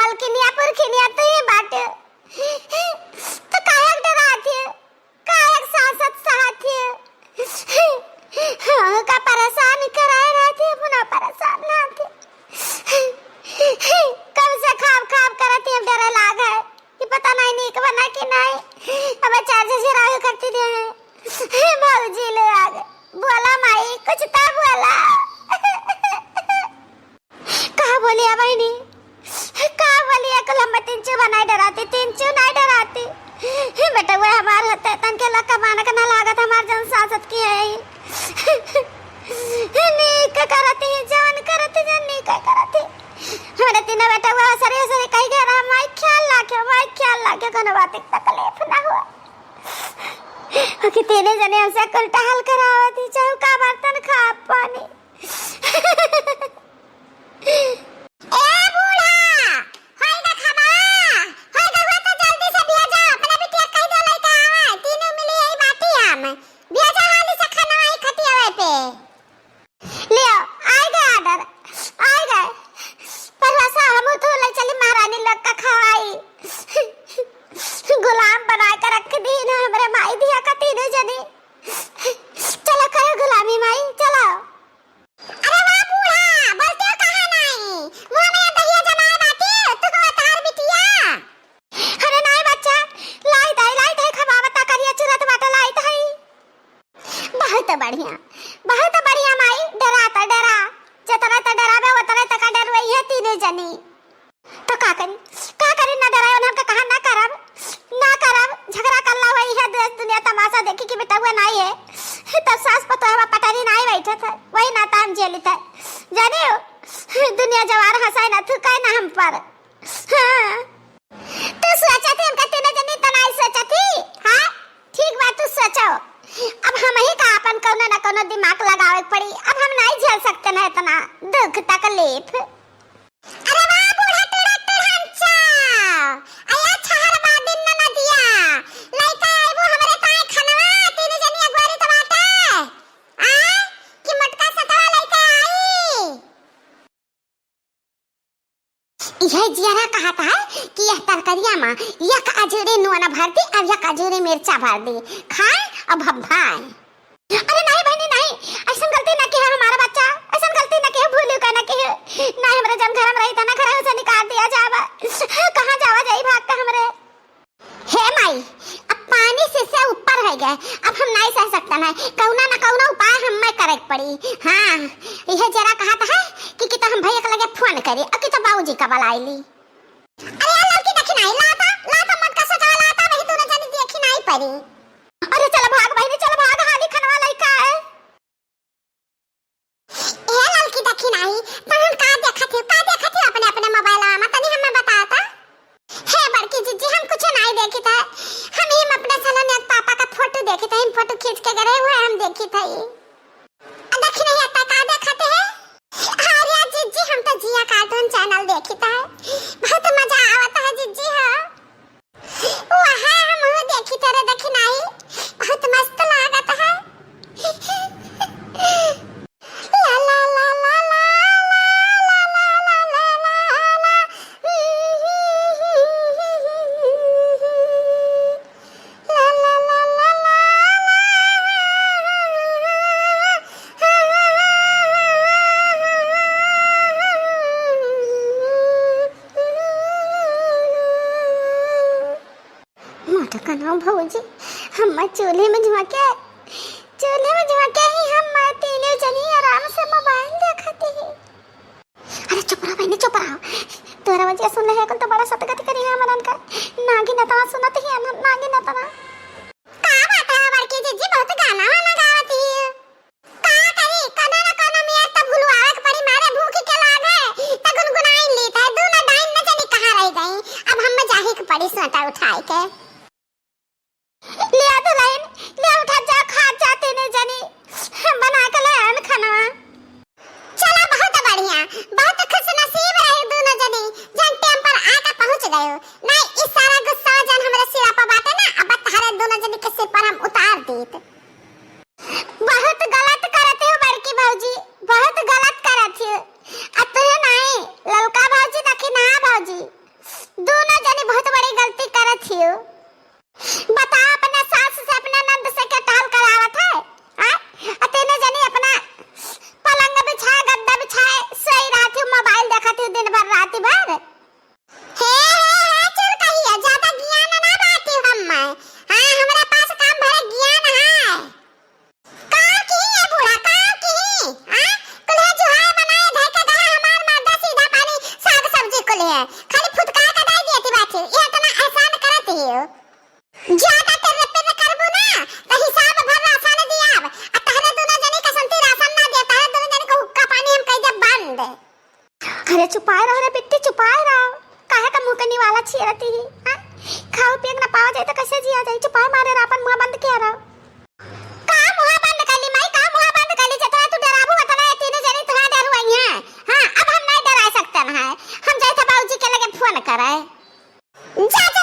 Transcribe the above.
मालकिनिया पुरखिनिया तो ये बात तो कायक डराती है, कायक सांसद साथी है, का परेशान कराए रहती है, पुनः परेशान ना आती कब से खाब खाब करती है, डर लाग है कि पता नहीं नीक बना कि नहीं। अब चार से राग करती दे भौजी ले आ गए, बोला माई कुछ था बोला कहा बोलिया बहनी, कहा बोलिया कल हम तीन बनाए डराती, तीन नहीं डराती बेटा, वो हमारे होते तन के लका माना का ना लागत हमार जन सांसद की है नीक करती जान करती जन नीक करती हमारे तीनों बेटा वो सरे सरे कहीं गया रहा, माई ख्याल लाके कोनो बात तकलीफ ना हुआ कि तेरे जने हमसे उल्टा हाल करावती चाहे का बर्तन खा पानी ए बूढ़ा होय ना खाना होय ना हुआ तो जल्दी से भेजा अपने बिटिया कह दो लइका आवे तीनों मिली यही बाटी हम भेजा हाली से खाना आई खटियावे पे लियो आ गया ऑर्डर पर वैसा हम तो ले चली महारानी लोग का खवाई गुलाम बना कर रख दी ना हमरे माई दिया का तीनों जने, चलो करो गुलामी माई चलो। अरे वाह बूढ़ा बोलते हो कहां नहीं मुंह में दहिया जमाए बाटी तू को तार बिटिया, अरे नहीं बच्चा लाई दे खबा बता करिया चुरत बाटा लाई दे, बहुत बढ़िया माई डरा जतना त डरावे उतना तक डर वही है तीनों जने, तो का करी ना डरायो ना कहा ना करब झगड़ा करला वही है देश दुनिया तमाशा देखी कि बेटा हुआ नहीं है तब सास पतो है पटारी नहीं बैठा था वही ना ताम जेली था जाने हो दुनिया जवार हंसाए ना थू काहे ना हम पर हां तू सोचा थी हम कहते ना जनी तनाई सोचा थी हां ठीक बात तू सोचो, अब हम ही का अपन कोनो ना कोनो दिमाग लगावे पड़ी, अब हम नहीं झेल सकते ना इतना दुख तकलीफ। अरे वाह बूढ़ा टुड़ा हंचा आया छहर बादिन ना दिया लइका आइबो हमरे ताए खनवा तीन जनी अगवारी तबाटा आ कि मटका सतवा लइका आई यह जियारा कहा था कि यह तरकारिया मां यह अजूरी नोना भर दी अब यह अजूरी मिर्चा भर दी खाए अब भभाए। अरे नहीं बहनी नहीं ऐसा गलती ना की है हमारा बच्चा, ऐसा गलती ना की है भूलियो का ना की है ना हमरे जब घर में रही था ना घर से निकाल दिया जावा कहां जावा जाई भाग का हमरे हे माई अब पानी से ऊपर है गए, अब हम नहीं सह सकता ना कौना उपाय हम में करे पड़ी। हां यह जरा कहा था कि तो हम भैया के लगे फोन करी अब कि तो बाबूजी का बुलाईली, अरे लड़की देखी नहीं लाता मत का सजा लाता नहीं तूने जानी देखी नहीं पड़ी, अरे चल भाग बहनी चल भाग हाली खनवा लइका है ए लड़की देखी नहीं तहन का देखत थे अपने मोबाइल में तनी हमें बताता हे बड़की जीजी हम कुछ नहीं देखी था, हम अपने सलोने पापा का फोटो देखी था, हम फोटो खींच के गए हुए हम देखी था ये देखी नहीं आता का देखते हैं अरे जीजी हम तो जिया कार्टून चैनल देखी था बहुत मजा आता है जीजी हां वहां हम देखी तेरे देखी नहीं बहुत मस्त लागत है ला ला ला ला ला ला ला ला ला मोटा कनो भौजी हम चूल्हे में झुके ही हम तीनों जनी आराम से मोबाइल देखते हैं। अरे चुप रहो बहनी चुप रहो, तोरा वजह सुन ले कल तो बड़ा सतगति करी है मनन का नागी नता सुनत ही नागी नता का बात है बड़की जीजी बहुत गाना वाला गावती है का करी कना ना कना में त भुलवावे के पड़ी मारे भूख के लागे त गुनगुनाई लीत है दू ना डाइन न जानी कहां रह गई, अब हम जाही के पड़ी सोटा उठाए के लिया तो लाइन ले उठा जा खा जाते ने जानी बना के लान खाना चला बहुत बढ़िया बहुत खुश नसीब रहे दोनों जने जन टाइम पर आके पहुंच गए नहीं इस सारा गुस्सा जन हमरे सिर पर बाटे ना अब तारे दोनों जने के सिर पर हम उतार देत। बहुत गलत करते हो बड़की भौजी बहुत गलत करत हो अब तो नहीं ललका भौजी देखी ना भौजी दोनों जने बहुत बड़ी गलती करत हियो। बता अपना सास से अपना नंद से क्या टाल करावत है? तीनों जने अपना पलंग बिछाए गद्दा बिछाए सोई रात मोबाइल देखत दिन भर रात भर। हे चुर कहिए ज्यादा ज्ञान ना बाटी हम मैं। हां हमरा पास काम भरे ज्ञान है। का की है बूढ़ा का की? हां कुल्हे जुहार बनाए धके दे हमार मर्दा सीधा पानी साग सब्जी कुल्हे खाली फुदका का दे देती बाटी। ये तना एहसान करत हियो। ज्यादा तेरे पे करबो ना तो हिसाब भर राशन दियाब आ तहरे दोनों जने का संती राशन ना दे तहरे दोनों जने का हुक्का पानी हम कह दे बंद। अरे चुपाए रहो रे बिट्टी चुपाए रहो। काहे का मुंह कनी वाला छेरती ही? हां खाओ पिए ना पावा जाए तो कैसे जिया जाए? चुपाए मारे अपन मुंह बंद किया रहो। का मुंह बंद कर ली माई? का मुंह बंद कर ली? जतरा तू डराबू उतना तीनों जने तोरा डरू आई है। हां अब हम नहीं डरा सकते हैं। हम जाए था बाबूजी के लगे फोन कराए। जा जा